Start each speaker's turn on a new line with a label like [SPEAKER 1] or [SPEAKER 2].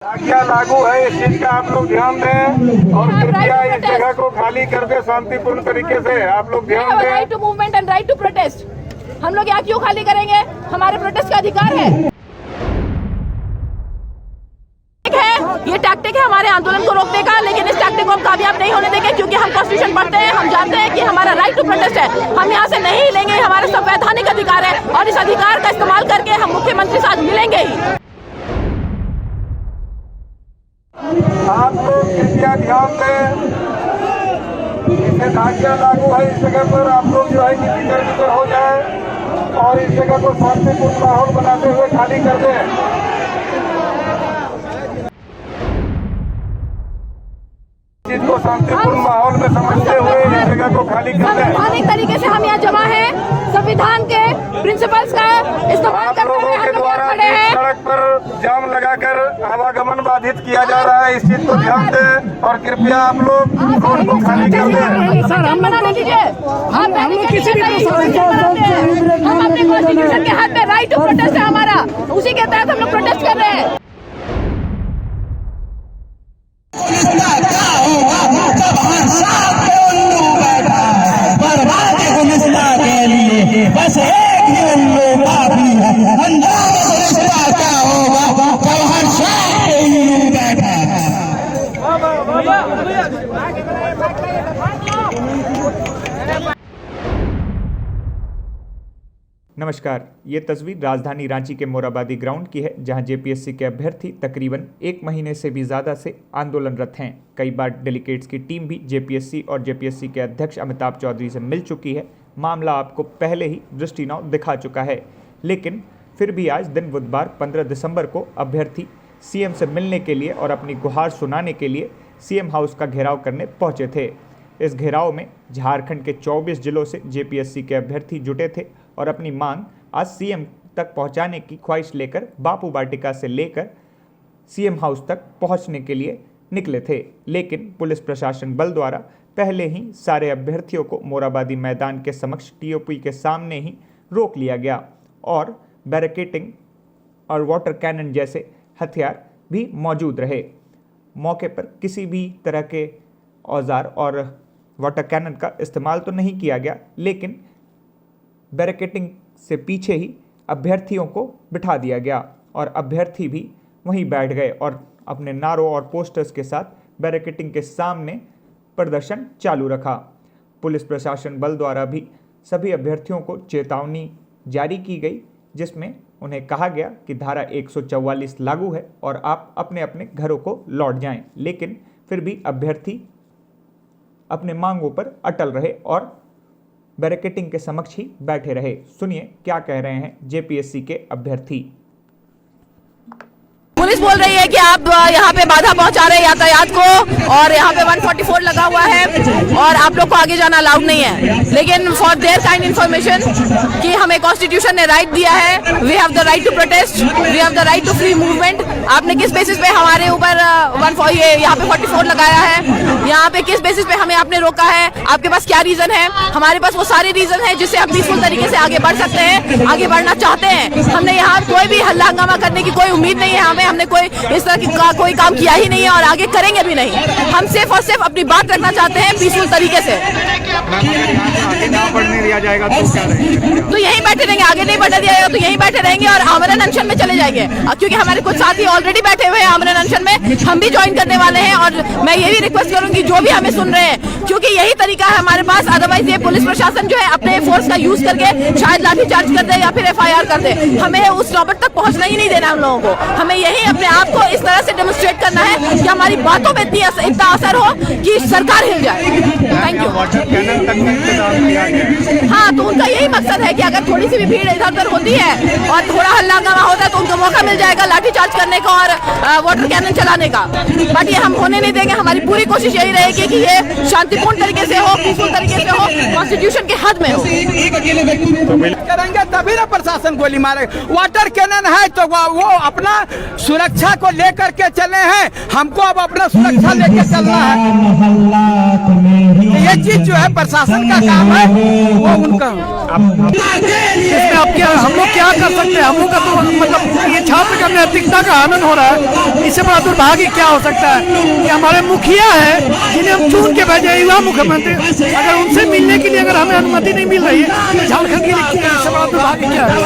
[SPEAKER 1] क्या लागू है इस चीज का आप लोग ध्यान दें और कृपया इस जगह को खाली कर दे शांतिपूर्ण तरीके से। आप लोग ध्यान दें।
[SPEAKER 2] Right to movement and right to protest. हम लोग यहाँ क्यों खाली करेंगे? हमारे प्रोटेस्ट का अधिकार है। ये टैक्टिक है हमारे आंदोलन को रोकने का, लेकिन इस टैक्टिक को हम कामयाब नहीं होने देंगे क्योंकि हम कॉन्स्टिट्यूशन पढ़ते हैं। हम जानते हैं कि हमारा राइट टू प्रोटेस्ट है। हम यहाँ से नहीं लेंगे। हमारा संवैधानिक अधिकार है और इस अधिकार का इस्तेमाल करके हम मुख्यमंत्री से आज मिलेंगे ही।
[SPEAKER 1] आप लोग कृपया ध्यान दें। इसे धाकिया लागू है इस जगह पर। आप लोग जो है कि भीतर भीतर हो जाए और इस जगह को शांतिपूर्ण माहौल बनाते हुए खाली कर दें। चीज को शांतिपूर्ण माहौल में समझते हुए इस जगह को खाली कर दें।
[SPEAKER 2] संवैधानिक तरीके से हम यहाँ जमा हैं। संविधान के प्रिंसिपल्स का इस्तेमाल करते हुए हम लोग खड़े हैं।
[SPEAKER 1] सड़क पर जाम लगाकर आवागमन बाधित किया जा रहा है। इस चीज को ध्यान दें और कृपया आप लोग रोड को खाली कर दें।
[SPEAKER 2] सर हम मना नहीं कीजिए। हम लोग किसी भी हम अपने कॉन्स्टिट्यूशन के हाथ में राइट टू प्रोटेस्ट है हमारा, उसी के तहत हम लोग प्रोटेस्ट कर रहे हैं।
[SPEAKER 3] बस एक ही उल्लू काफी है। अंजाम रिश्ता क्या होगा जब हर शाम पे उल्लू बैठा है।
[SPEAKER 4] नमस्कार, ये तस्वीर राजधानी रांची के मोराबादी ग्राउंड की है, जहां जेपीएससी के अभ्यर्थी तकरीबन 1 महीने से भी ज़्यादा से आंदोलनरत हैं। कई बार डेलीगेट्स की टीम भी जेपीएससी और जेपीएससी के अध्यक्ष अमिताभ चौधरी से मिल चुकी है। मामला आपको पहले ही दृष्टिनौ दिखा चुका है, लेकिन फिर भी आज दिन बुधवार 15 दिसंबर को अभ्यर्थी सीएम से मिलने के लिए और अपनी गुहार सुनाने के लिए सीएम हाउस का घेराव करने पहुंचे थे। इस घेराव में झारखंड के 24 जिलों से जेपीएससी के अभ्यर्थी जुटे थे और अपनी मांग आज सीएम तक पहुंचाने की ख्वाहिश लेकर बापू वाटिका से लेकर सीएम हाउस तक पहुंचने के लिए निकले थे। लेकिन पुलिस प्रशासन बल द्वारा पहले ही सारे अभ्यर्थियों को मोराबादी मैदान के समक्ष टीओपी के सामने ही रोक लिया गया और बैरिकेडिंग और वाटर कैनन जैसे हथियार भी मौजूद रहे। मौके पर किसी भी तरह के औजार और वाटर कैनन का इस्तेमाल तो नहीं किया गया, लेकिन बैरिकेडिंग से पीछे ही अभ्यर्थियों को बिठा दिया गया और अभ्यर्थी भी वहीं बैठ गए और अपने नारों और पोस्टर्स के साथ बैरिकेडिंग के सामने प्रदर्शन चालू रखा। पुलिस प्रशासन बल द्वारा भी सभी अभ्यर्थियों को चेतावनी जारी की गई, जिसमें उन्हें कहा गया कि धारा 144 लागू है और आप अपने अपने घरों को लौट जाएं। लेकिन फिर भी अभ्यर्थी अपने मांगों पर अटल रहे और बैरिकेडिंग के समक्ष ही बैठे रहे। सुनिए क्या कह रहे हैं जेपीएससी के अभ्यर्थी।
[SPEAKER 2] पुलिस बोल रही है कि आप यहाँ पे बाधा पहुंचा रहे हैं यातायात को और यहाँ पे 144 लगा हुआ है और आप लोग को आगे जाना अलाउड नहीं है। लेकिन फॉर देयर काइंड इन्फॉर्मेशन कि हमें कॉन्स्टिट्यूशन ने राइट दिया है, we have the right to protest, we have the right to free movement. आपने किस बेसिस पे हमारे ऊपर यहाँ पे 44 लगाया है? यहाँ पे किस बेसिस पे हमें आपने रोका है? आपके पास क्या रीजन है? हमारे पास वो सारे रीजन है जिससे हम पीसफुल तरीके से आगे बढ़ सकते हैं, आगे बढ़ना चाहते हैं। हमने यहाँ कोई भी हल्ला हंगामा करने की कोई उम्मीद नहीं है। हमने कोई इस तरह की कोई काम किया ही नहीं है और आगे करेंगे भी नहीं। हम सिर्फ और सिर्फ अपनी बात रखना चाहते हैं पीसफुल तरीके से।
[SPEAKER 1] बढ़ने दिया जाएगा
[SPEAKER 2] तो यहीं बैठे रहेंगे, आगे नहीं बढ़ने दिया जाएगा तो यहीं बैठे रहेंगे और आमरण अनशन में चले जाएंगे, क्योंकि हमारे कुछ साथी ऑलरेडी बैठे हुए हैं आमरण अनशन में। हम भी ज्वाइन करने वाले हैं और मैं ये भी रिक्वेस्ट करूंगी जो भी हमें सुन रहे हैं, क्योंकि यही तरीका है हमारे पास। अदरवाइज ये पुलिस प्रशासन जो है अपने फोर्स का यूज करके शायद लाठीचार्ज कर दे या फिर FIR कर दे। हमें उस नौबत तक पहुंचना ही नहीं देना हम लोगों को। हमें यही अपने आप को इस तरह से डेमोन्स्ट्रेट करना है कि हमारी बातों में इतना असर हो कि सरकार हिल जाए। Thank you. हाँ, तो उनका यही मकसद है कि अगर थोड़ी सी भी भीड़ इधर उधर होती है और थोड़ा हल्ला हंगामा होता है तो उनको मौका मिल जाएगा लाठीचार्ज करने का और वाटर कैनन चलाने का। बट ये हम होने नहीं देंगे। हमारी पूरी कोशिश यही रहेगी कि ये शांतिपूर्ण तरीके से हो, पीसफुल तरीके से हो, कॉन्स्टिट्यूशन के हद में हो।
[SPEAKER 5] करेंगे तभी ना प्रशासन गोली मारेगा। वाटर कैनन है तो वो अपना सुरक्षा को लेकर के चले हैं, हमको अब अपना सुरक्षा लेकर चलना है। ये चीज जो है प्रशासन का काम है, वो उनका।
[SPEAKER 6] इसमें अब क्या हम लोग क्या कर सकते हैं? हम लोग का तो मतलब ये छात्र का नैतिकता का हनन हो रहा है। इससे बड़ा दुर्भाग्य क्या हो सकता है कि हमारे मुखिया है जिन्हें हम चुन के भेजे युवा मुख्यमंत्री, अगर उनसे मिलने के लिए अगर हमें अनुमति नहीं मिल रही है तो झारखंड के लिए इससे बड़ा दुर्भाग्य क्या है?